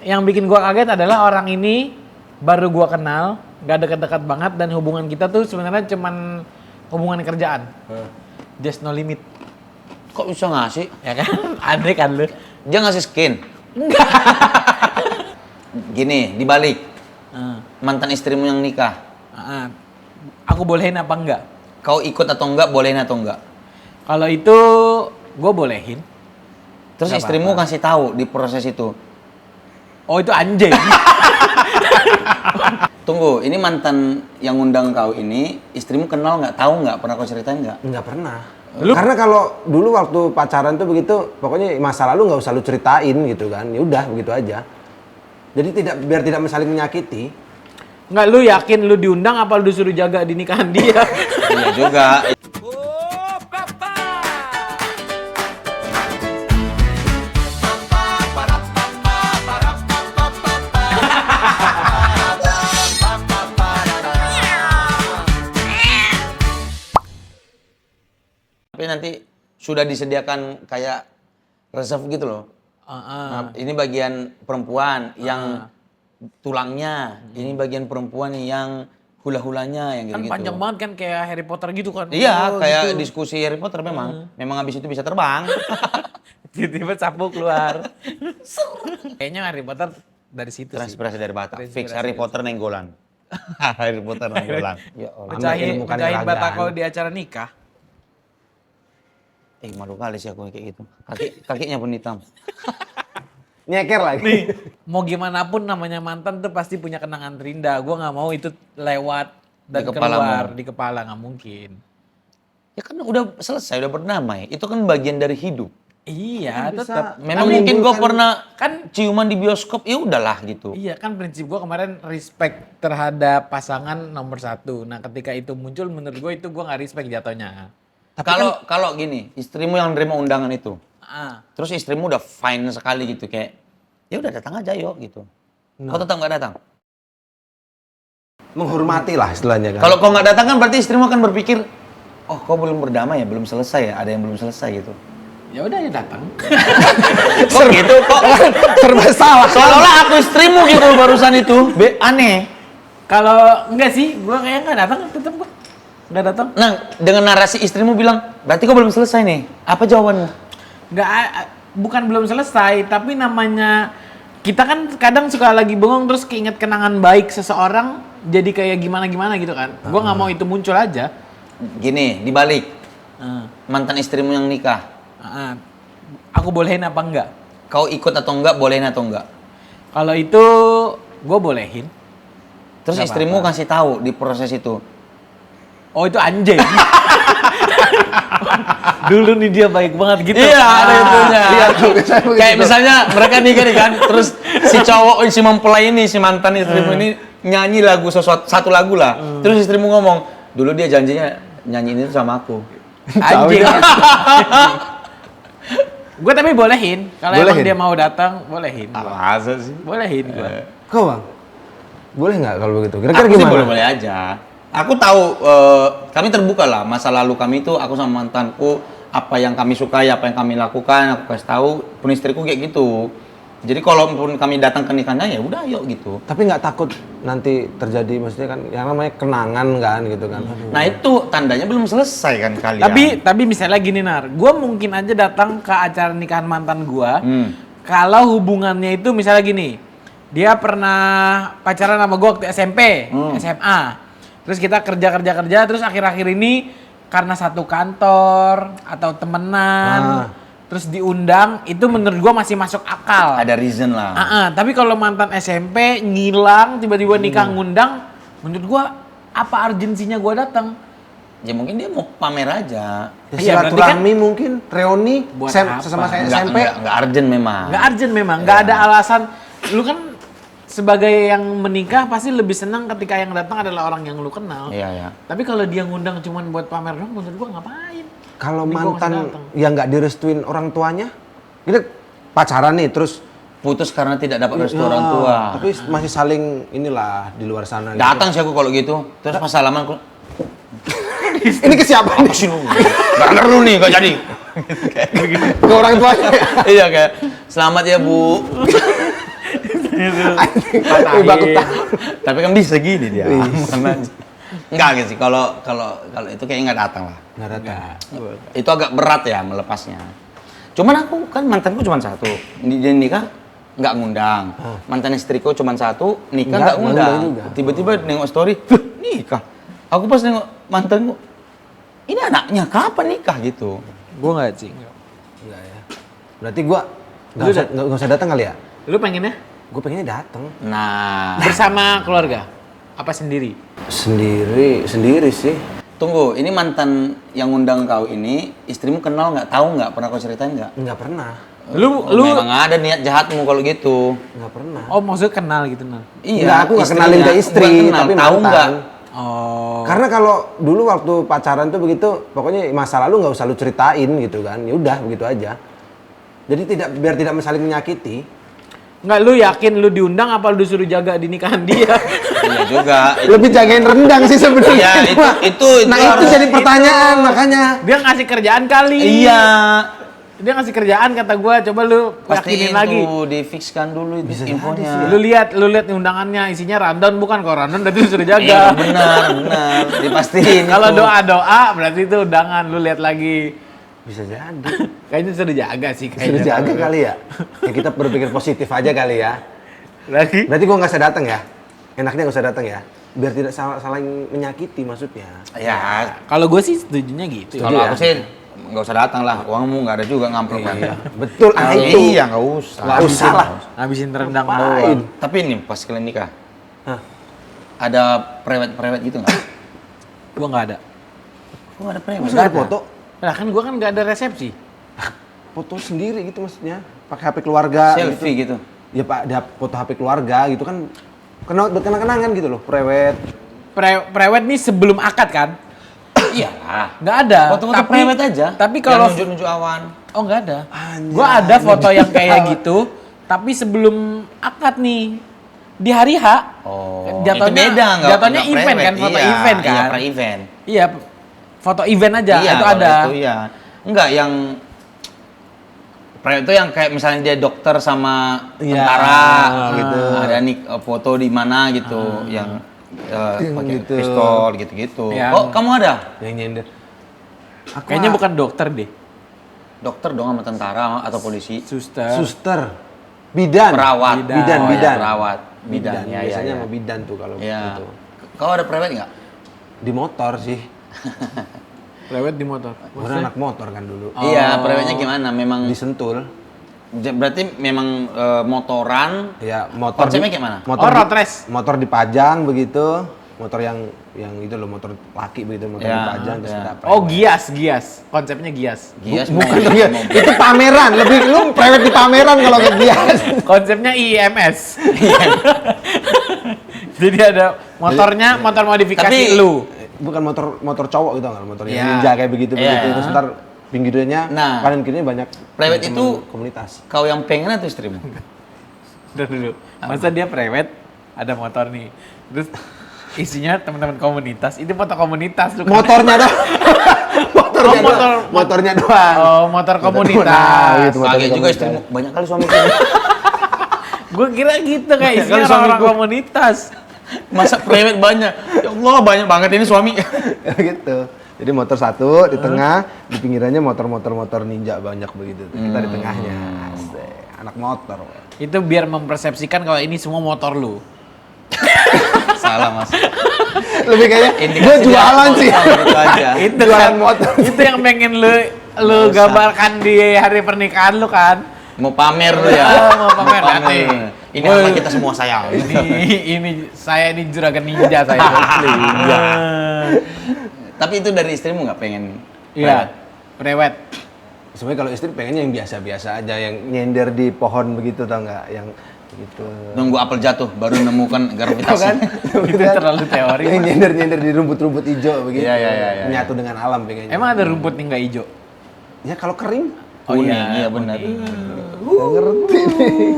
yang bikin gua kaget adalah orang ini baru gua kenal, nggak dekat-dekat banget dan hubungan kita tuh sebenarnya cuman hubungan kerjaan. Just no limit. Kok bisa ngasih? Ya kan? Aneh kan lu? Dia ngasih skin? Enggak. Gini, dibalik. Mantan istrimu yang nikah. Aku bolehin apa enggak? Kau ikut atau enggak, bolehin atau enggak? Kalau itu gua bolehin. Terus Nggak istrimu apa-apa. kasih tahu di proses itu. Oh itu anjing. Tunggu, ini mantan yang undang kau ini, istrimu kenal nggak? Tahu nggak? Pernah kau ceritain nggak? Nggak pernah. Karena kalau dulu waktu pacaran tuh begitu, pokoknya masa lalu nggak usah lu ceritain gitu kan. Ya udah begitu aja. Jadi biar tidak saling menyakiti. Enggak, lu yakin lu diundang apa lu disuruh jaga di nikahan dia? Iya juga. Tapi nanti sudah disediakan kayak reserve gitu loh. Nah, ini bagian perempuan yang tulangnya, ini bagian perempuan yang hula-hulanya yang Kan gitu-gitu. panjang banget kan kayak Harry Potter gitu kan. Iya, Oh, kayak gitu. diskusi Harry Potter memang. Memang habis itu bisa terbang. Tiba-tiba sapu keluar. Kayaknya Harry Potter dari situ sih. Transpirasi dari Batak. Transpirasi Fix Harry Potter nenggolan. Harry Potter nenggolan. Ya Allah. Pecahin ilmu pecahin kanuragan. bata kau di acara nikah. Malu kali sih aku kayak gitu. Kakinya pun hitam. Nyeker lagi. Mau gimana pun namanya mantan tuh pasti punya kenangan terindah. Gua nggak mau itu lewat dan Di kepalamu. keluar di kepala, nggak mungkin. Ya kan udah selesai, udah berdamai. Itu kan bagian dari hidup. Iya, Kan bisa. tetap. Memang Tapi mungkin gua bukan- pernah Kan ciuman di bioskop, ya udahlah gitu. iya kan prinsip gua kemarin respect terhadap pasangan nomor satu. Nah ketika itu muncul menurut gua itu gua nggak respect jatuhnya. Kalau gini, istrimu yang nerima undangan itu, terus istrimu udah fine sekali gitu kayak, ya udah datang aja yuk gitu. Kau tetap nggak datang? Menghormati lah istilahnya kan. Kalau kau nggak datang kan berarti istrimu akan berpikir, oh kau belum berdamai ya, belum selesai ya, ada yang belum selesai gitu. Ya udah ya datang. Kok gitu? Kok serba salah. seolah-olah aku istrimu gitu barusan itu, aneh. Kalau enggak sih, gua kayaknya nggak datang, tetap gua nggak datang. Nah, dengan narasi istrimu bilang, berarti kau belum selesai nih. Apa jawabanmu? Nggak, bukan belum selesai, tapi namanya kita kan kadang suka lagi bengong terus keinget kenangan baik seseorang, jadi kayak gimana-gimana gitu kan. Gua nggak mau itu muncul aja. Gini, dibalik. Mantan istrimu yang nikah. Aku bolehin apa enggak? Kau ikut atau enggak, bolehin atau enggak? Kalau itu gue bolehin. Terus Nggak istrimu kasih tahu di proses itu. Oh itu anjing. Dulu nih dia baik banget gitu. Iya, ada itunya. Iya tuh, saya begitu. Kayak misalnya mereka nikah nih kan, terus si cowok, si mempelai ini, si mantan istrimu ini nyanyi lagu satu lagu lah. Terus istrimu ngomong, dulu dia janjinya nyanyiin itu sama aku. Anjing. Gue tapi bolehin. Kalau emang Bolehin? dia mau datang, bolehin. Gua. Masa sih? Bolehin gue. Kau bang, boleh nggak kalau begitu? Kira-kira Aku sih gimana? boleh-boleh aja. Aku tahu, kami terbuka lah masa lalu kami itu, aku sama mantanku, apa yang kami sukai, apa yang kami lakukan, aku kasih tahu, pun istriku kayak gitu. Jadi kalaupun kami datang ke nikahnya ya udah yuk gitu. Tapi nggak takut nanti terjadi, maksudnya kan yang namanya kenangan kan gitu kan. Nah itu tandanya belum selesai kan kalian. Tapi misalnya gini Nar, gue mungkin aja datang ke acara nikahan mantan gue. Kalau hubungannya itu misalnya gini, dia pernah pacaran sama gue waktu SMP, SMA. Terus kita kerja, terus akhir-akhir ini karena satu kantor atau temenan, terus diundang, itu menurut gue masih masuk akal. ada reason lah. Tapi kalau mantan SMP ngilang, tiba-tiba nikah ngundang, menurut gue apa urgensinya gue datang? Ya mungkin dia mau pamer aja. Ya, Iya, berarti silaturahmi mungkin, reuni, Buat sesama apa? saya Nggak, SMP. nggak urgent memang. Nggak urgent memang, nggak ada alasan. Lu kan sebagai yang menikah pasti lebih senang ketika yang datang adalah orang yang lu kenal. Iya, iya. Tapi kalau dia ngundang cuman buat pamer doang, menurut gua ngapain? Kalau Mending gua nggak usah mantan datang. yang nggak direstuin orang tuanya, kita pacaran nih terus Putus karena tidak dapat restu ya, orang tua. tapi masih saling inilah di luar sana. gitu. Datang sih aku kalau gitu. Terus pas salaman aku, Ini ke siapa? apa sih lu? Gak ngeru nih, gak jadi. Ke orang tuanya. Iya kayak, selamat ya bu. Patahin. Tapi kan bisa gini dia. Enggak gitu sih. Kalau itu kayaknya nggak datang lah. Nggak datang. Itu agak berat ya melepasnya. Cuman aku kan mantanku cuma satu. Dia nikah nggak ngundang. Mantan istriku cuma satu, nikah nggak ngundang. juga. Tiba-tiba nengok story, nikah. Aku pas nengok mantanku, ini anaknya kapan nikah gitu. Gue nggak sih. Enggak ya. Berarti gua nggak usah datang kali ya? Lu pengennya Gue pengennya datang. Nah, bersama keluarga? Apa sendiri? Sendiri sih. tunggu, ini mantan yang ngundang kau ini, istrimu kenal nggak? Tahu nggak? Pernah kau ceritain nggak? Nggak pernah. Oh, memang ada niat jahatmu kalau gitu. Nggak pernah. Oh, maksudnya kenal gitu, Nal? Enggak, aku nggak kenalin ke istri, bukan kenal, tapi tahu mantan. nggak? Oh. Karena kalau dulu waktu pacaran tuh begitu, pokoknya masa lalu nggak usah lu ceritain gitu kan. Ya udah begitu aja. Jadi biar tidak saling menyakiti. Enggak, lu yakin lu diundang apa lu disuruh jaga di nikahan dia? Iya juga. Lebih jagain rendang sih sebenarnya. Iya, itu Nah itu harus- jadi pertanyaan makanya. Dia ngasih kerjaan kali. Iya. Dia ngasih kerjaan kata gua, coba lu Pastiin yakinin lagi. tuh, difikskan dulu itu Bisa jadi infonya. Lu lihat undangannya isinya rundown bukan, kalau rundown berarti lu suruh Iya, jaga. benar, dipastiin. Kalau itu. doa berarti itu undangan, lu lihat lagi. Bisa jadi. Kayaknya sudah jaga sih Sudah kayaknya. jaga kali ya. Ya kita berpikir positif aja kali ya. Lagi. Berarti gua nggak usah datang ya. Enaknya nggak usah datang ya. Biar tidak saling menyakiti maksudnya. Ya, Kalau gue sih setujunya gitu. kalau ya. aku sih nggak usah datang lah, uangmu nggak ada juga ngamplop kan. Iya. Betul. Ah itu. Iya, nggak usah. Nggak usah lah. Habisin rendang Ngapain? doang. Tapi ini pas kalian nikah, Hah. ada prewed gitu nggak? Gua nggak ada. Kok nggak ada prewed? Masa ada foto? Lah kan gua kan nggak ada resepsi. Foto sendiri gitu maksudnya. Pakai HP keluarga. Selfie gitu. Ya Pak, ada foto HP keluarga gitu kan. Berkenang-kenangan gitu loh, prewed. Prewed nih sebelum akad kan? Iya. Nggak ada. Foto-foto prewed aja. Tapi kalau Yang nunjuk-nunjuk awan. oh nggak ada. Anjay. Gua ada foto yang kayak gitu, tapi sebelum akad nih di hari H. Oh, Jatuhnya- itu beda nggak? jatuhnya nggak event prewed. kan, foto Iya, event kan? Iya, pre-event. Iya, foto event aja Iya, itu kalau ada. Itu iya. Enggak, yang prewed itu yang kayak misalnya dia dokter sama Iya, tentara gitu. Ada nih foto di mana gitu yang pakai gitu. pistol gitu-gitu. Yang- Oh, kamu ada? Yang nyender. Kayaknya bukan dokter deh, Dokter dong sama tentara atau polisi? suster. Suster. Bidan. Perawat. Bidan, Oh, ya, bidan. perawat. Bidan, ya, Biasanya ya, sama bidan tuh kalau ya. gitu. Kau ada prewed nggak? Di motor sih. Lewat di motor. Gua anak motor kan dulu. Iya, prewednya gimana? Memang Disentul. berarti memang motoran. Ya, motor Konsepnya kayak mana? Oh, road race. Motor dipajang begitu. Motor yang itu loh, motor laki begitu, motor Ya, dipajang terus ya. ada Oh, prewed. gias. Konsepnya gias. Gias Bukan mobil, iya, mobil. itu pameran, lebih lu prewed di pameran kalau ke Gias. Konsepnya IMS. Jadi ada motornya, motor modifikasi Tapi- lu. Bukan motor cowok gitu kan, motor yang Iya. ninja kayak begitu Iya. terus ntar pinggirnya Nah. kanan kirinya banyak Prewed teman itu- komunitas. Kau yang pengen atau istrimu? Udah dulu. Masa dia prewed, ada motor nih. Terus isinya teman-teman komunitas. Itu foto komunitas lu kan. Motornya doang. motornya Oh, doang. Motornya doang. Oh, motor komunitas. Nah, gitu, motor Kaget juga komunitas. istrimu. Banyak kali suami kamu. Gue kira gitu kayak Banyak isinya kali orang-orang suamiku. komunitas. Masa prewed banyak? Ya Allah, banyak banget ini suami. gitu. Jadi motor satu di tengah, di pinggirannya motor ninja banyak begitu. Kita di tengahnya. Asik. Anak motor. Itu biar mempersepsikan kalau ini semua motor lu. Salah mas. Lebih kayaknya Indikasinya gue jualan sih. motor gitu aja. Itu Jualan kan, motor. itu yang pengen lu gambarkan di hari pernikahan lu kan. Mau pamer lu ya? Mau pamer, nanti. Ini Woi. apa kita semua sayang. Ini saya ini juragan ninja saya. Iya. Tapi itu dari istrimu nggak pengen? Iya. Prewed. Sebenarnya kalau istri pengennya yang biasa-biasa aja, yang nyender di pohon begitu tau nggak, yang gitu. Nunggu apel jatuh baru menemukan Tahu gravitasi. kan? Itu terlalu teori. Yang nyender-nyender di rumput-rumput hijau begitu. Iya, iya, iya, iya. Menyatu dengan alam pengennya. Emang ada rumput nih nggak hijau? Ya kalau kering. Kuning, iya benar. Nggak ngerti nih.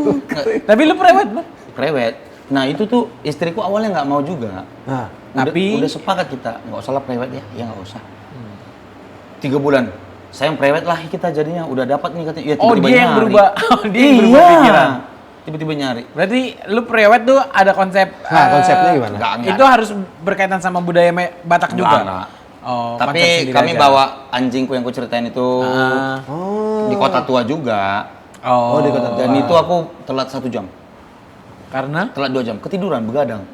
Tapi lu prewed, Bang. Prewed. Nah itu tuh istriku awalnya nggak mau juga. Nah, Tapi- udah sepakat kita nggak usah lah prewed ya, ya nggak usah. 3 bulan, saya yang prewed lah kita jadinya udah dapat nih katanya. Ya, Oh, tiba-tiba dia yang nyari. berubah. Oh, dia yang berubah Iya. pikiran. tiba-tiba nyari. Berarti lu prewed tuh ada konsep. Nah, konsepnya gimana? Enggak. Itu harus berkaitan sama budaya Batak juga. Enggak. Oh, konsep Tapi sendiri kami aja. bawa anjingku yang ku ceritain itu Oh. di kota tua juga. Oh, di kota tua. Dan itu aku telat 1 jam. Karena Telat 2 jam, ketiduran, begadang.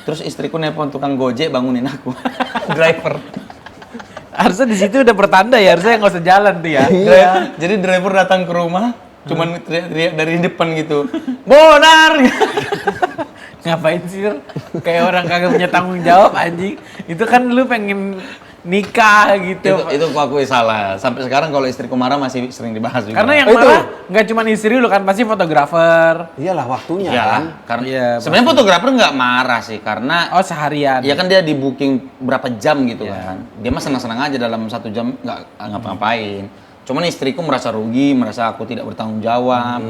Terus istriku nelpon tukang Gojek bangunin aku. Driver. harusnya di situ udah pertanda ya, harusnya nggak usah jalan tuh ya. Iya. Jadi driver datang ke rumah, cuman teriak-teriak dari depan gitu. Bonar! Ngapain sih? Kayak orang kagak punya tanggung jawab anjing. Itu kan lu pengen nikah gitu. itu aku akui salah. Sampai sekarang kalau istriku marah masih sering dibahas juga. Karena yang Oh, itu. marah nggak cuma istri lu kan, pasti fotografer. Iyalah waktunya ya, kan. karena Iya, sebenarnya fotografer nggak marah sih karena Oh, seharian. ya kan dia di booking berapa jam gitu kan. Dia mah senang-senang aja dalam 1 jam nggak ngapa-ngapain. Cuman istriku merasa rugi, merasa aku tidak bertanggung jawab.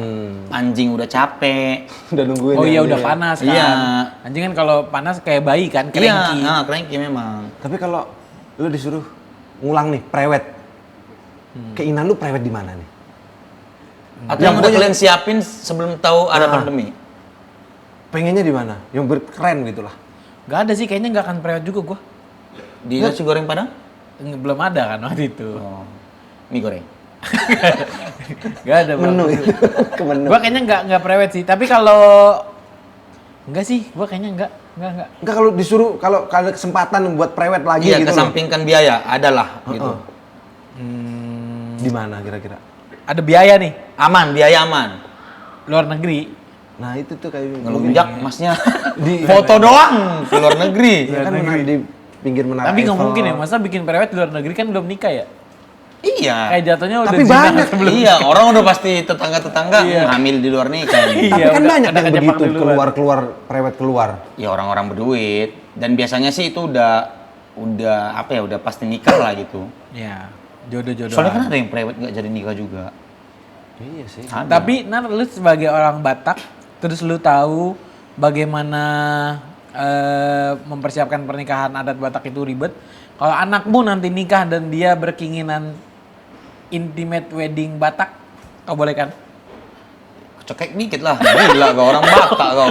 Anjing udah capek. Udah nungguin. Oh ya, iya anjing udah ya. panas kan. Iya. Anjing kan kalau panas kayak bayi kan, Iya, cranky. cranky memang. Tapi kalau lu disuruh ngulang nih prewed. Keinginan lu prewed di mana nih? Atau yang udah kalian siapin sebelum tahu ada pandemi? Pengennya di mana? Yang berkeren gitu lah. Gak ada sih, kayaknya nggak akan prewed juga gua. Di nasi goreng Padang? Belum ada kan waktu itu. Oh, mie goreng. Gak ada Bang. Menu. Ke menu. Gua kayaknya nggak prewed sih, tapi kalau enggak sih, gua kayaknya enggak. Enggak kalau disuruh kalau ada kesempatan buat prewed lagi Iya, gitu loh. kesampingkan biaya, adalah gitu. Di mana kira-kira? Ada biaya nih, Aman, biaya aman. luar negeri. Nah, itu tuh kayak Ngelunjak masnya Di- foto doang ke luar negeri. Iya kan di pinggir menara Tapi nggak Eiffel. mungkin ya, masa bikin prewed di luar negeri kan belum nikah ya? Iya. Kayak jatuhnya udah Tapi zina banyak. sebelum Iya, orang udah pasti tetangga-tetangga hamil di luar nikah. Tapi Iya, kan udah banyak ada yang kejebak begitu duluan. keluar prewed keluar. Ya orang-orang berduit dan biasanya sih itu udah apa ya, udah pasti nikah lah gitu. Iya, jodoh-jodoh. Soalnya kan ada yang private nggak jadi nikah juga. Iya sih. Ada. Tapi Nar, lu sebagai orang Batak, terus lu tahu bagaimana mempersiapkan pernikahan adat Batak itu ribet. Kalau anakmu nanti nikah dan dia berkeinginan intimate wedding Batak, kau boleh kan? Cekek dikit lah, gila kau orang Batak kau.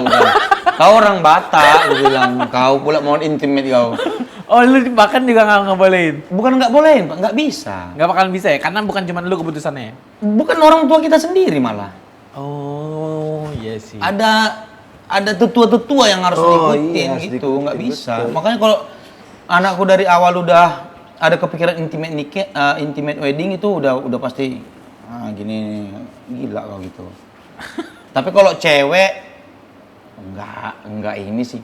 Kau orang Batak, gue bilang. Kau pula mau intimate kau. Oh, lu bahkan juga nggak bolehin? Bukan nggak bolehin, Pak, nggak bisa. Nggak bakalan bisa ya? Karena bukan cuma lu keputusannya. Bukan orang tua kita sendiri malah. Oh, iya sih. Ada tetua-tetua yang harus Oh, diikutin iya, harus gitu, nggak diikutin, bisa. betul. Makanya kalau anakku dari awal udah ada kepikiran intimate wedding itu udah pasti gini gila kau gitu. Tapi kalau cewek enggak ini sih.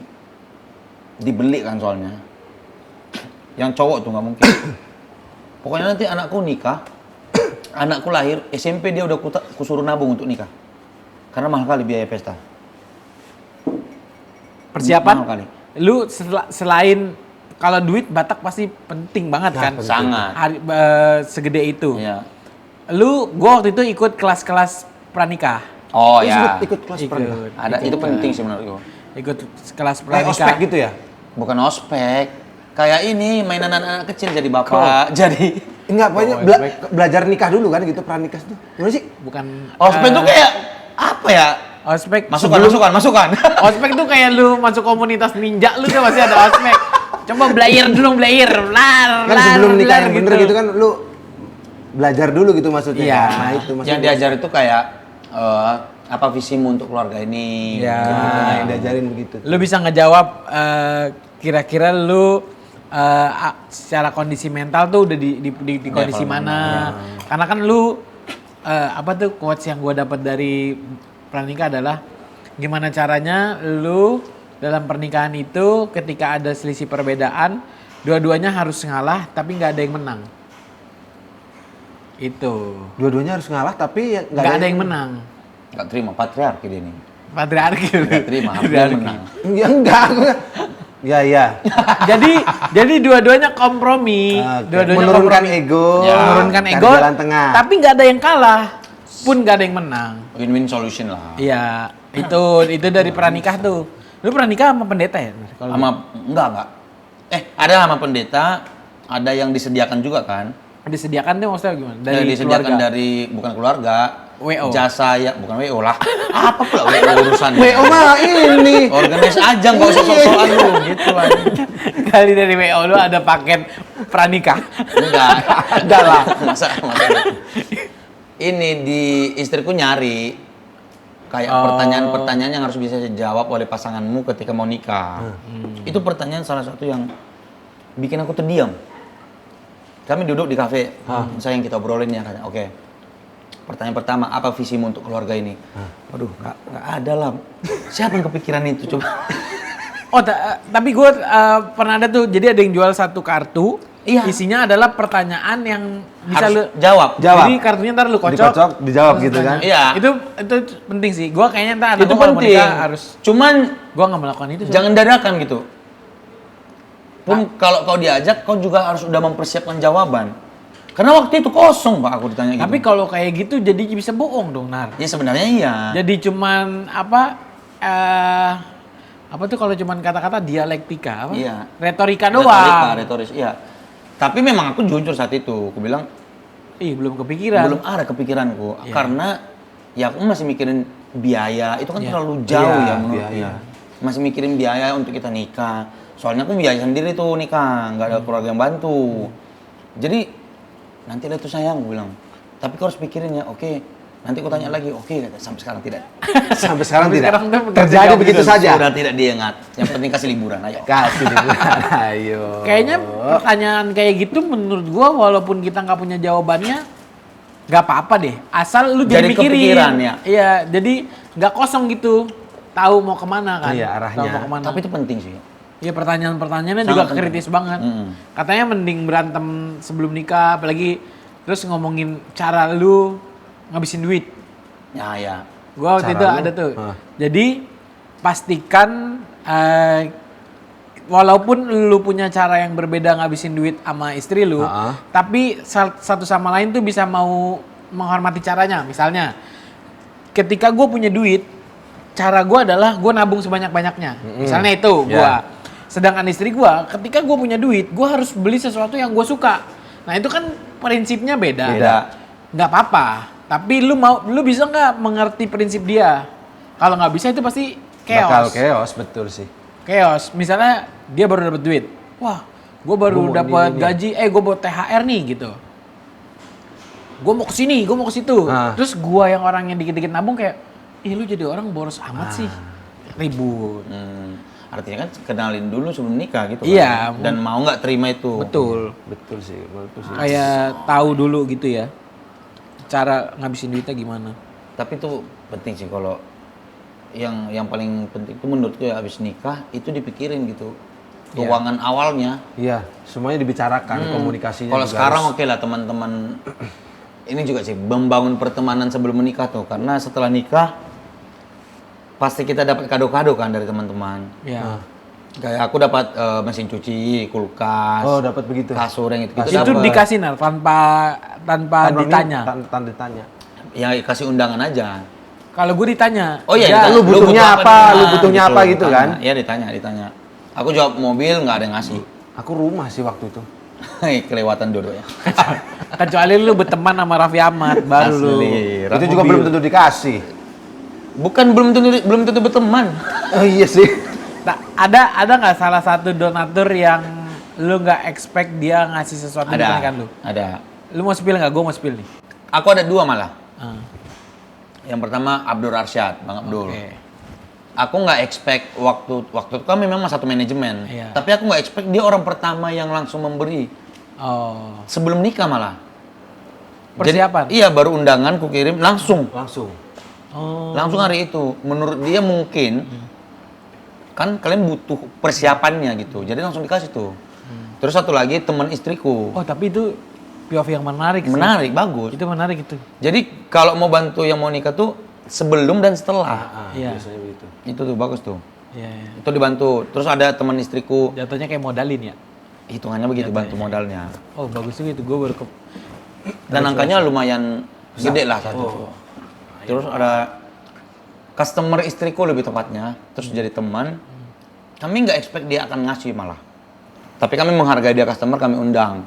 Dibeli kan soalnya. Yang cowok tuh nggak mungkin. Pokoknya nanti anakku nikah, anakku lahir SMP dia udah kusuruh nabung untuk nikah. Karena mahal kali biaya pesta. Persiapan? Mahal kali. Lu selain kalau duit Batak pasti penting banget Ya, kan? penting. Sangat. Segede itu. Iya. Gua waktu itu ikut kelas-kelas pranikah. Oh Lu ya. sempet ikut kelas Ikut. pernah? Ada itu penting sih menurut gua. Ikut kelas Kayak pranikah. ospek gitu ya? Bukan ospek. Kayak ini mainan anak-anak kecil jadi bapak, jadi Enggak, pokoknya Oh, ospek. belajar nikah dulu kan gitu pranikah tuh. Gimana sih? Bukan ospek tuh kayak apa ya? ospek. Masukan. Ospek tuh kayak lu masuk komunitas ninja, lu tuh masih ada ospek. Coba belajar dulu, Kan sebelum nikah yang bener gitu kan lu belajar dulu gitu maksudnya. Iya. kan? Nah, itu maksudnya. Yang diajar itu kayak apa visimu untuk keluarga ini? Iya. Nah, yang diajarin begitu. Lu bisa ngejawab kira-kira lu secara kondisi mental tuh udah di kondisi Level mana? Karena kan lu apa tuh quotes yang gue dapat dari pranikah adalah gimana caranya lu dalam pernikahan itu ketika ada selisih perbedaan dua-duanya harus ngalah tapi nggak ada yang menang. Itu Dua-duanya harus ngalah tapi ya nggak ada yang menang. Nggak terima patriarki dia nih. Patriarki. Nggak terima, harus dia Patriarki. menang. Ya enggak. Ya. jadi dua-duanya kompromi, Oke. dua-duanya Menurunkan kompromi. ego, Ya. Menurunkan cari ego, jalan tengah. tapi nggak ada yang kalah, pun nggak ada yang menang. Win-win solution lah. Iya, itu dari pranikah tuh. Lu pranikah sama pendeta ya? Kalau Sama enggak. Ada sama pendeta, ada yang disediakan juga kan? disediakan tuh maksudnya gimana? Yang disediakan keluarga. dari bukan keluarga, WO. jasa ya, bukan WO lah. Apa pula WO urusannya? WO mah ini. Organis aja, nggak usah sok-sokan lu, gitu aja. Kali dari WO lu ada paket pranikah. Enggak. Ada lah. Masa ini di istriku nyari kayak pertanyaan-pertanyaan yang harus bisa dijawab oleh pasanganmu ketika mau nikah. Itu pertanyaan salah satu yang bikin aku terdiam. Kami duduk di kafe, misalnya yang kita obrolin ya, katanya, oke. Pertanyaan pertama, apa visimu untuk keluarga ini? Waduh, nggak ada lah. Siapa yang kepikiran itu coba? Oh, tapi gue pernah ada tuh, jadi ada yang jual satu kartu, Iya. isinya adalah pertanyaan yang bisa Harus lu jawab. Jadi kartunya ntar lu Dikocok, dijawab gitu kan. Iya. Itu penting sih. Gue kayaknya ntar anak Itu gua kalau mau penting. nikah harus. Cuman Gue nggak melakukan itu. jangan dadakan gitu. Pun kalau kau diajak, kau juga harus udah mempersiapkan jawaban. Karena waktu itu kosong Pak, aku ditanya gitu. Tapi kalau kayak gitu jadi bisa bohong dong, Nar. Ya sebenarnya iya. Jadi cuman apa tuh kalau cuman kata-kata dialektika apa? Iya. Retorika doang. Retoris, iya. Tapi memang aku jujur saat itu, aku bilang Ih, belum kepikiran. belum ada kepikiranku Iya. karena ya aku masih mikirin biaya, itu kan Iya. terlalu jauh Iya, ya menurutku. biaya. Masih mikirin biaya untuk kita nikah. Soalnya aku biaya sendiri tuh nikah, nggak ada keluarga yang bantu. Jadi nanti lah tuh sayang, aku bilang. Tapi kau harus pikirin ya, oke. Nanti aku tanya lagi, oke, kata, sampai sekarang tidak. Sampai sekarang Sampai tidak. sekarang tuh Terjadi jawab begitu gitu. saja. Sudah tidak diingat. Yang penting kasih liburan, ayo. Kasih liburan. Ayo. Kayaknya pertanyaan kayak gitu menurut gua walaupun kita nggak punya jawabannya nggak apa-apa deh. Asal lu jadi Jadi mikirin. kepikiran, ya. Iya, jadi nggak kosong gitu. Tahu mau kemana kan? Iya, arahnya. Tahu mau kemana. Tapi itu penting sih. Iya, pertanyaan-pertanyaannya Sangat juga penting. kritis banget. Katanya mending berantem sebelum nikah, apalagi terus ngomongin cara lu ngabisin duit. Ya. Gua waktu Cara itu lu? ada tuh. Hah. Jadi pastikan walaupun lu punya cara yang berbeda ngabisin duit sama istri lu, tapi satu sama lain tuh bisa mau menghormati caranya. Misalnya, ketika gue punya duit, cara gue adalah gue nabung sebanyak-banyaknya. Misalnya itu gue. Sedangkan istri gue, ketika gue punya duit, gue harus beli sesuatu yang gue suka. Nah itu kan prinsipnya beda. Nggak apa-apa. Tapi lu bisa nggak mengerti prinsip dia? Kalau nggak bisa itu pasti chaos. Bakal chaos, betul sih. Chaos. Misalnya dia baru dapat duit. Wah, gue baru Gua mau dapat ini. gaji. Gue buat THR nih gitu. Gue mau kesini, gue mau ke situ. Terus gue yang orang yang dikit-dikit nabung kayak, ih lu jadi orang boros amat sih. Ribut. Artinya kan kenalin dulu sebelum nikah gitu Iya. kan. Dan mau nggak terima itu. Betul. Betul sih, menurutku sih. Kayak tahu dulu gitu ya. Cara ngabisin duitnya gimana. Tapi itu penting sih kalau yang paling penting itu menurutku ya habis nikah itu dipikirin gitu. Keuangan awalnya. Iya, semuanya dibicarakan, komunikasinya. Kalau juga sekarang harus- oke lah teman-teman ini juga sih membangun pertemanan sebelum menikah tuh karena setelah nikah pasti kita dapat kado-kado kan dari teman-teman. Ya. Kayak aku dapat mesin cuci, kulkas, Oh, dapat begitu. kasur yang itu Itu dikasih Nar tanpa ditanya. Tanpa ditanya. Ya kasih undangan aja. Kalau gue ditanya. Oh iya, ya, ditanya, lu butuhnya butuh apa, di lu rumah, butuhnya apa gitu ditanya. kan? Iya ditanya. Aku jawab mobil nggak ada yang ngasih. Aku rumah sih waktu itu. Kelewatan dua-duanya. Kecuali lu berteman sama Raffi Ahmad baru lu. Asli, Itu juga belum tentu dikasih. Bukan belum tentu berteman. Oh iya sih. Nah, ada nggak salah satu donatur yang lu nggak expect dia ngasih sesuatu di pernikahan lu? Ada. Lu mau spill nggak? Gue mau spill nih. Aku ada dua malah. Ah, Yang pertama Abdul Arsyad, Bang Abdul. Oke. Aku nggak expect waktu itu kan memang satu manajemen. Iya. Tapi aku nggak expect dia orang pertama yang langsung memberi. Oh. Sebelum nikah malah. Persiapan? Jadi, iya baru undangan ku kirim langsung. Oh. Langsung hari itu. Menurut dia mungkin kan kalian butuh persiapannya gitu. Jadi langsung dikasih tuh. Terus satu lagi teman istriku. Oh, tapi itu POV yang menarik sih. Menarik, bagus. Itu menarik itu. Jadi kalau mau bantu yang mau nikah tuh sebelum dan setelah. Iya. Biasanya begitu. Itu tuh bagus tuh. Iya, iya. Itu dibantu. Terus ada teman istriku, Jatuhnya kayak modalin ya. hitungannya begitu bantu modalnya. Oh, bagus juga itu. Gue baru ke Dan angkanya lumayan gede lah satu. Terus ada customer istriku lebih tepatnya, terus jadi teman. Kami nggak expect dia akan ngasih malah. Tapi kami menghargai dia customer, kami undang.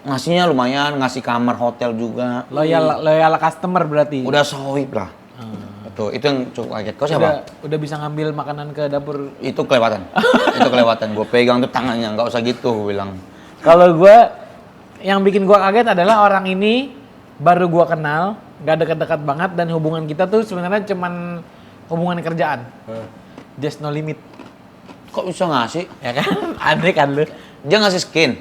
Ngasihnya lumayan, ngasih kamar hotel juga. Loyal customer berarti. Udah sohib lah. Betul, itu yang cukup kaget. Kau siapa? Udah bisa ngambil makanan ke dapur. Itu kelewatan. Itu kelewatan. Gue pegang tuh tangannya, nggak usah gitu, gue bilang. Kalau gue, yang bikin gue kaget adalah orang ini baru gue kenal, nggak dekat-dekat banget, dan hubungan kita tuh sebenarnya cuman hubungan kerjaan. Just no limit. Kok bisa ngasih? Ya kan? Aneh kan lu? Dia ngasih skin.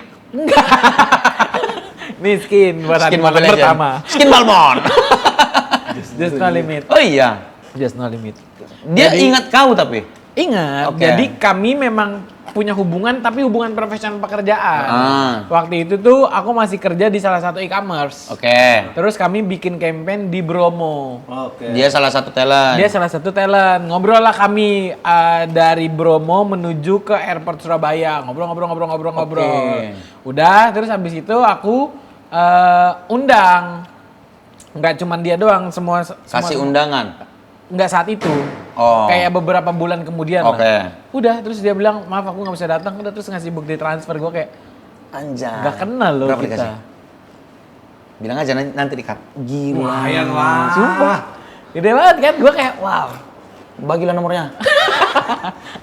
Nih skin buat Skin malam Mobile Legends. pertama. Skin Balmond. Just no limit. Oh iya. Just no limit. Dia ingat kau tapi. Ingat. Oke. Jadi kami memang punya hubungan, tapi hubungan profesional pekerjaan. Ah. Waktu itu tuh aku masih kerja di salah satu e-commerce. Oke. Terus kami bikin campaign di Bromo. Oke. Dia salah satu talent. Dia salah satu talent. Ngobrol lah kami dari Bromo menuju ke airport Surabaya. Ngobrol. Oke. Udah, terus habis itu aku undang. Nggak cuman dia doang, semua Kasih undangan. nggak saat itu. Oh. Kayak beberapa bulan kemudian Oke. lah. Udah, terus dia bilang, maaf aku nggak bisa datang. Udah, terus ngasih bukti transfer. Gue kayak, Anjay. nggak kenal loh Berapa kita. dikasih? Bilang aja nanti di-cut. Gila. Lumayan lah. Sumpah. Gede banget kan? Gue kayak, wow. Bagilah nomornya.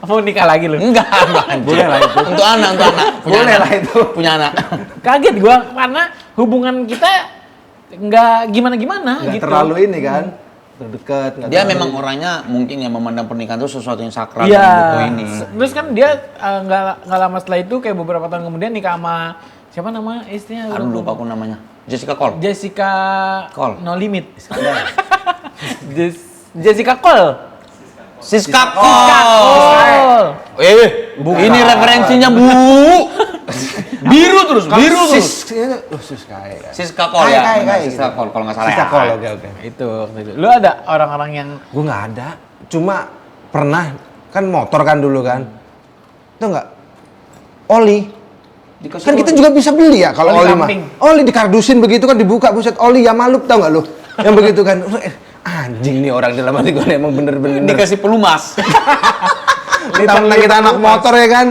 Mau nikah lagi lu? Enggak, anjir. Boleh lah itu. Untuk anak. Punya Boleh anak. lah itu. Punya anak. Kaget gue, karena hubungan kita nggak gimana-gimana Nggak gitu. terlalu ini kan. Terdekat. nggak Dia terlalu- memang orangnya mungkin yang memandang pernikahan itu sesuatu yang sakral Iya. dalam buku ini. Terus kan dia nggak lama setelah itu, kayak beberapa tahun kemudian nikah sama siapa nama istrinya? Aduh lupa aku namanya. Jessica Cole. Jessica Cole. No Limit. Jessica Cole. Siska Cole. Ini referensinya Bu. Biru terus. Sis kayak. Siska Cole ya. Kayak, benar, gitu. Siska Cole kalau nggak salah Siska ya. Cole, oke. Itu waktu itu. Lu ada orang-orang yang Gue nggak ada. Cuma pernah kan motor kan dulu kan. Itu nggak? Oli. Dikasih Kan kita juga bisa beli ya kalau Oli oli mah. samping. Oli dikardusin begitu kan dibuka buset oli ya malup tau nggak lu? Yang begitu kan. Anjing nih orang dalam hati gue emang bener-bener. dikasih pelumas. Kita kita anak motor ya kan.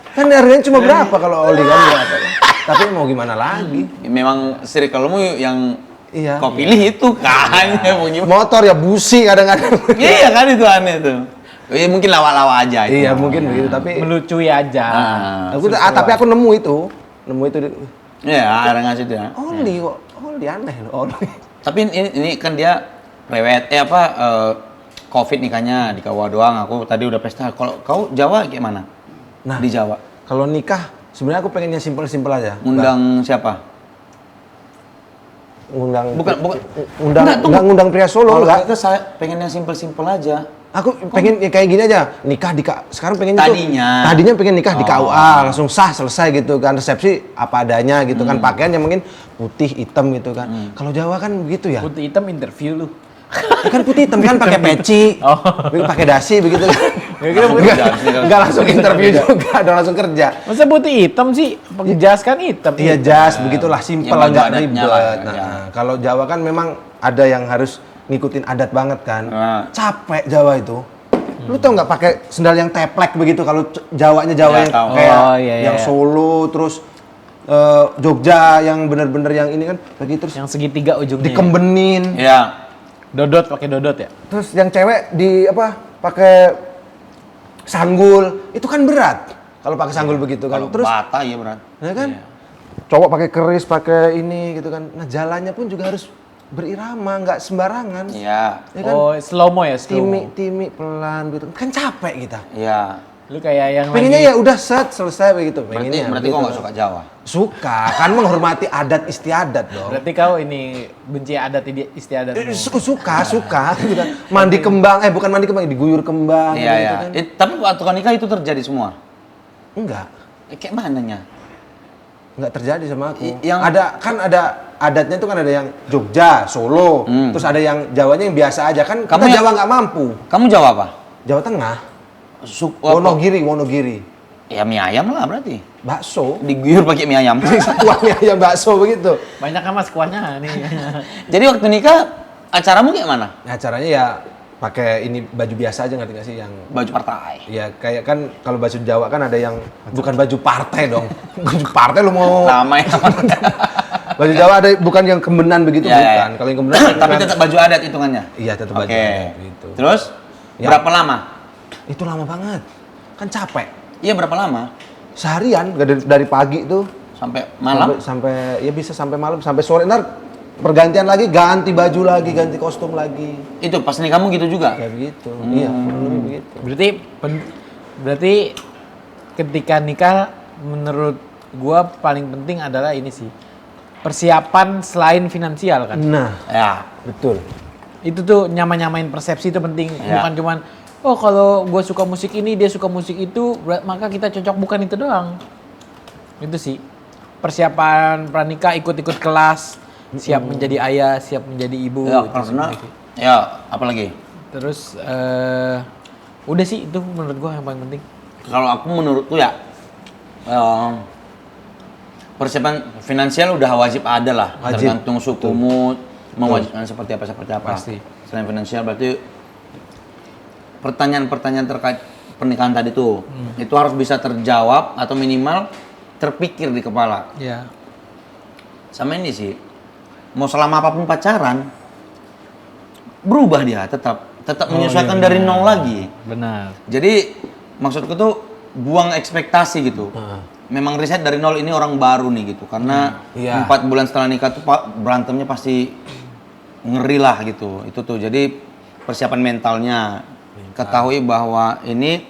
Kan harganya cuma berapa kalau oli kan berapa. Tapi mau gimana lagi? Memang circle-mu yang Iya. kau pilih itu kan. Mau gimana? Motor ya busi kadang-kadang. Iya kan itu aneh tuh. Ya, mungkin lawa-lawa aja itu. Iya mungkin begitu tapi melucui aja. tapi aku nemu itu Iya, ada ngasih itu ya. oli kok oli aneh loh oli. Tapi ini kan dia prewed, COVID nikahnya di Kawa doang. Aku tadi udah pesta. Kalau kau Jawa gimana? Nah. Di Jawa. Kalau nikah sebenarnya aku pengennya simpel-simpel aja. Ngundang siapa? Ngundang Bukan. enggak ngundang pria Solo Kalau enggak. itu saya pengen yang simpel-simpel aja. Aku pengen ya kayak gini aja, nikah di sekarang pengennya tadinya pengen nikah di KUA, langsung sah selesai gitu kan, resepsi apa adanya gitu kan, pakaian yang mungkin putih hitam gitu kan. Kalau Jawa kan begitu ya. Putih hitam interview lu. Ya kan putih hitam kan pakai peci, pakai dasi begitu kan. Enggak langsung interview juga, udah langsung kerja. Masa putih hitam sih? Pakai jas kan hitam. Iya jas, begitulah simpel Yang baju nggak adatnya ribet. lah, Nah, ya. kalau Jawa kan memang ada yang harus ngikutin adat banget kan. Nah. Capek Jawa itu. Lu tau nggak pakai sendal yang teplek begitu kalau Jawanya Jawa Ya, yang tahu. kayak Oh, iya, yang iya. Solo terus Jogja yang bener-bener yang ini kan begitu terus Yang segitiga ujungnya. dikembenin. Iya. Dodot, pakai dodot ya? Terus yang cewek di apa? Pakai sanggul. Itu kan berat. Kalau pakai sanggul begitu kan. Kalau Terus bata ya berat. ya kan? Cowok pakai keris, pakai ini gitu kan. Nah, jalannya pun juga harus berirama, nggak sembarangan. Iya. Ya kan? Oh, slow mo ya, slow mo. Timi pelan gitu. Kan capek kita. Iya. Lu kayak yang Pengennya lagi ya udah set selesai begitu. Berarti Pengennya. kau begitu. nggak suka Jawa? Suka, kan menghormati adat istiadat dong. Berarti kau ini benci adat istiadat. Suka gitu kan. Mandi kembang, bukan mandi kembang, diguyur kembang Iya, gitu iya. kan. Tapi waktu kau nikah itu terjadi semua? Enggak. Kayak mananya? Nggak terjadi sama aku. Yang- Ada adatnya itu kan ada yang Jogja, Solo, terus ada yang Jawanya yang biasa aja kan. Kamu Kita yang- Jawa nggak mampu. Kamu Jawa apa? Jawa Tengah, Apa? Wonogiri, Ya mie ayam lah berarti. bakso. Diguyur pakai mie ayam. Kuahnya yang bakso begitu. Banyak kan mas kuahnya nih. Jadi waktu nikah acaramu kayak mana? Nah caranya ya pakai ini baju biasa aja, ngerti nggak sih yang Baju partai. ya kayak kan kalau baju Jawa kan ada yang bukan baju partai dong. Baju partai lu mau Lama ya. baju Jawa ada bukan yang kembenan begitu Ya, bukan. ya. Kalau yang kembenan Tapi kan- tetap baju adat hitungannya. iya tetap baju Oke. adat gitu. Terus Ya. berapa lama? Itu lama banget. Kan capek. Iya berapa lama? Seharian dari pagi tuh Sampai malam? sampai ya bisa sampai malam sampai sore ntar pergantian lagi, ganti baju lagi, ganti kostum lagi. Itu pas kamu gitu juga? Kayak begitu. Iya, kurang lebih begitu. Berarti ketika nikah menurut gua paling penting adalah ini sih. Persiapan selain finansial kan. Nah, Ya. betul. Itu tuh nyamain persepsi itu penting. Ya. Bukan cuman oh kalau gua suka musik ini, dia suka musik itu, maka kita cocok, bukan itu doang. Itu sih. Persiapan pranikah, ikut-ikut kelas, siap menjadi ayah, siap menjadi ibu. Ya, itu karena sih. ya apalagi? Terus udah sih itu menurut gua yang paling penting. Kalau aku menurutku ya persiapan finansial udah wajib ada lah. Wajib. Tergantung sukumu mewajibkan seperti apa. Pasti. Selain finansial berarti pertanyaan-pertanyaan terkait pernikahan tadi tuh itu harus bisa terjawab atau minimal terpikir di kepala. Ya. Sama ini sih, mau selama apapun pacaran berubah dia tetap menyesuaikan dari nol lagi. Benar. Jadi maksudku tuh buang ekspektasi gitu. Memang riset dari nol ini orang baru nih gitu. Karena Iya. 4 bulan setelah nikah tuh berantemnya pasti ngeri lah gitu. Itu tuh jadi persiapan mentalnya. Ketahui bahwa ini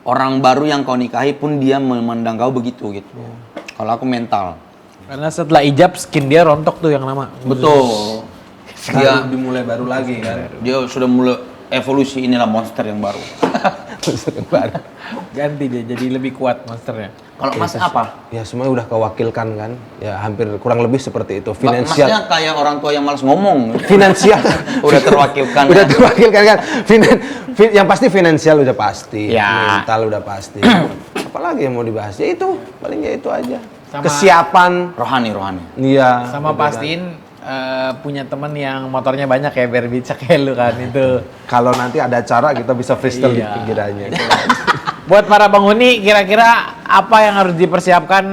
orang baru yang kau nikahi pun dia memandang kau begitu gitu. Kalau aku mental. Karena setelah ijab skin dia rontok tuh yang lama. Betul. Dia dimulai baru lagi kan. Dia sudah mulai evolusi, inilah monster yang baru. Ganti dia jadi lebih kuat monsternya. Kalau Mas apa? Ya semuanya udah kewakilkan kan. Ya hampir kurang lebih seperti itu. Masnya Finansial. kayak orang tua yang malas ngomong. Finansial. Udah terwakilkan. Udah ya? terwakilkan kan. Yang pasti finansial udah pasti. Ya. Mental udah pasti. Apalagi yang mau dibahas? Ya itu, paling ya itu aja. Sama- Kesiapan. Rohani. Iya. Sama pastiin punya temen yang motornya banyak ya biar bisa kayak lu kan itu. Kalau nanti ada acara kita bisa freestyle di Iya. pinggirannya. Buat para penghuni, kira-kira apa yang harus dipersiapkan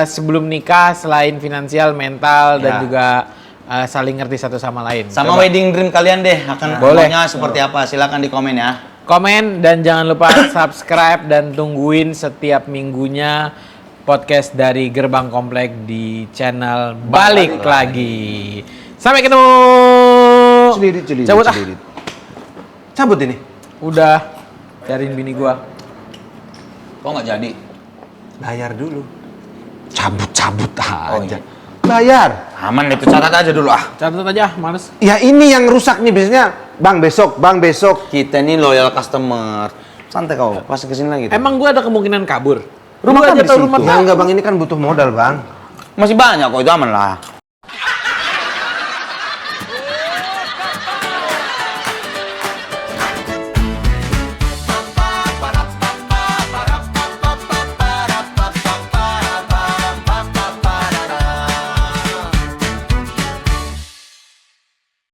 sebelum nikah selain finansial, mental, dan Ya. juga saling ngerti satu sama lain? Sama Coba wedding dream kalian deh, akan Boleh. maunya seperti apa? Silakan di komen ya. komen dan jangan lupa subscribe dan tungguin setiap minggunya podcast dari Gerbang Komplek di channel Balik Lagi. Sampai ketemu. Celirit. Cabut ah. Cabut ini. Udah cariin bini gua. Kok nggak jadi? Bayar dulu. Cabut aja. Oh, iya. Bayar. Aman, itu catat aja dulu ah. Catat aja, males. Ya ini yang rusak nih biasanya. Bang besok. Kita ini loyal customer. Santai kau, pas kesini lagi. tuh. Emang gua ada kemungkinan kabur. Rumah Lu kan aja di tahu situ. rumah Ya enggak bang, ini kan butuh modal bang. Masih banyak kok, itu aman lah.